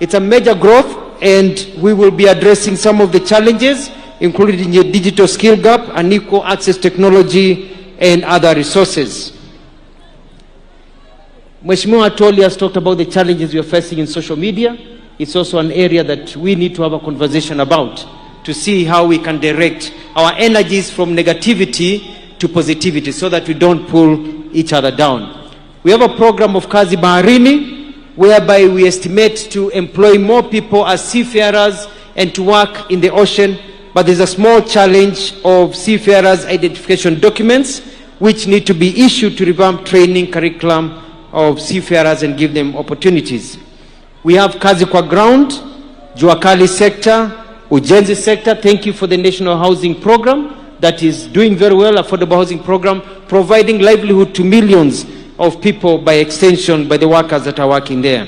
It's a major growth, and we will be addressing some of the challenges, including the digital skill gap, unequal access technology, and other resources. Mheshimiwa Atoli has talked about the challenges we are facing in social media. It's also an area that we need to have a conversation about to see how we can direct our energies from negativity to positivity so that we don't pull each other down. We have a program of Kazi Baharini, whereby we estimate to employ more people as seafarers and to work in the ocean, but there's a small challenge of seafarers' identification documents which need to be issued to revamp training curriculum of seafarers and give them opportunities. We have Kazi Kwa Ground, Juakali sector, Ujenzi sector. Thank you for the National Housing Program that is doing very well, affordable housing program, providing livelihood to millions of people, by extension by the workers that are working there.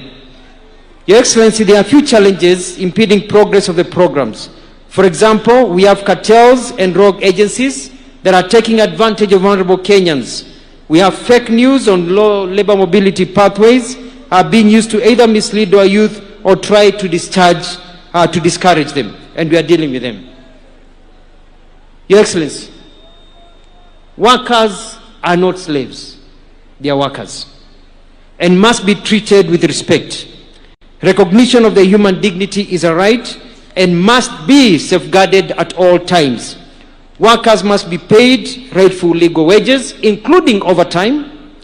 Your Excellency, there are a few challenges impeding progress of the programs. For example, we have cartels and rogue agencies that are taking advantage of vulnerable Kenyans. We have fake news on low labor mobility pathways are being used to either mislead our youth or try to discourage them, and we are dealing with them. Your Excellency, workers are not slaves. They are workers and must be treated with respect. Recognition of their human dignity is a right and must be safeguarded at all times. Workers must be paid rightful legal wages, including overtime,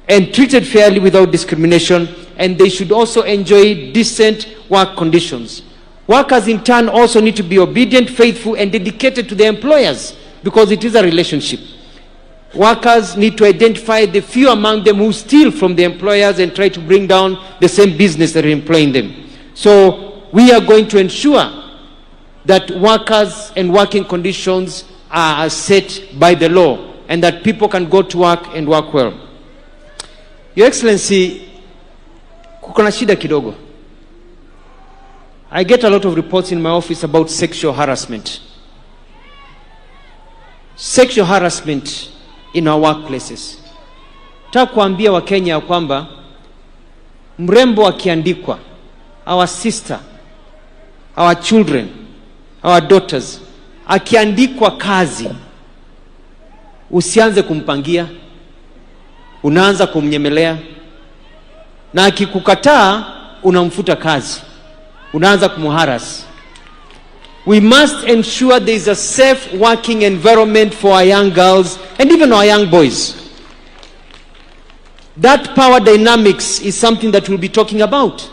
and treated fairly without discrimination, and they should also enjoy decent work conditions. Workers in turn also need to be obedient, faithful, and dedicated to their employers, because it is a relationship. Workers need to identify the few among them who steal from the employers and try to bring down the same business that are employing them. So we are going to ensure that workers and working conditions are set by the law and that people can go to work and work well. Your Excellency, kuko na shida kidogo. I get a lot of reports in my office about sexual harassment. Sexual harassment in our workplaces. Nataka kuambia Wakenya ya kwamba mrembo akiandikwa, our sister, our children, our daughters, akiandikwa kazi, usianze kumpangia, unaanza kumnyemelea, na akikukataa unamfuta kazi, unaanza kumuharas. We must ensure there is a safe working environment for our young girls and even our young boys. That power dynamics is something that we'll be talking about.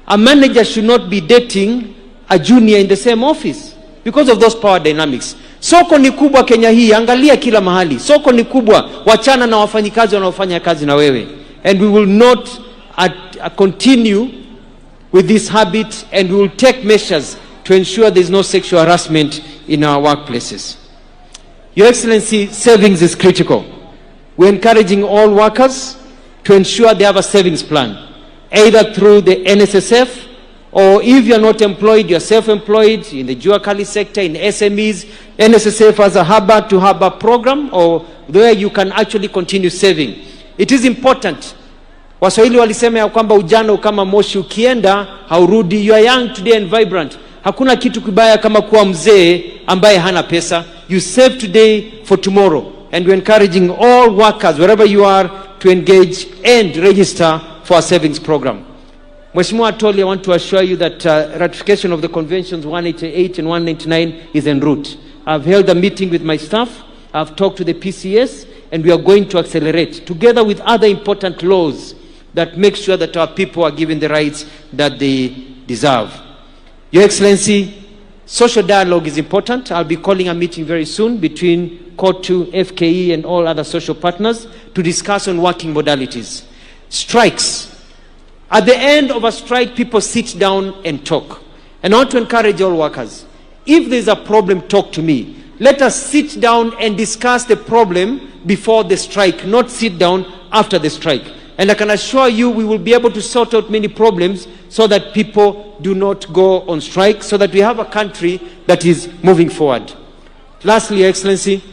A manager should not be dating a junior in the same office because of those power dynamics. Soko ni kubwa Kenya hii, angalia kila mahali. Soko ni kubwa, wachana na wafanyikazi wanaofanya kazi na wewe. And we will not continue with this habit, and we will take measures to ensure there is no sexual harassment in our workplaces. Your Excellency, savings is critical. We're encouraging all workers to ensure they have a savings plan, either through the NSSF, or if you're not employed, you're self-employed in the Juakali sector, in SMEs, NSSF has a Haba to Haba program, or where you can actually continue saving. It is important. Waswahili walisema ya kwamba ujana kama moshi ukienda haurudi. You are young today and vibrant. Hakuna kitu kibaya kama kuwa mzee ambaye hana pesa. You save today for tomorrow. And we're encouraging all workers, wherever you are, to engage and register for a savings program. Mheshimiwa Atoli, I want to assure you that ratification of the conventions 188 and 199 is en route. I've held a meeting with my staff. I've talked to the PCS, and we are going to accelerate, together with other important laws that make sure that our people are given the rights that they deserve. Your Excellency, social dialogue is important. I'll be calling a meeting very soon between COTU, FKE, and all other social partners to discuss on working modalities. Strikes. At the end of a strike, people sit down and talk. And I want to encourage all workers, if there's a problem, talk to me. Let us sit down and discuss the problem before the strike, not sit down after the strike. And I can assure you we will be able to sort out many problems so that people do not go on strike, so that we have a country that is moving forward. Lastly, Your Excellency,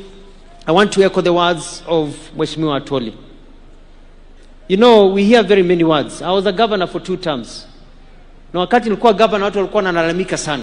I want to echo the words of Mheshimiwa Atoli. You know, we hear very many words. I was a governor for 2 terms. Na wakati nilikuwa gavana watu walikuwa wanalalamika sana.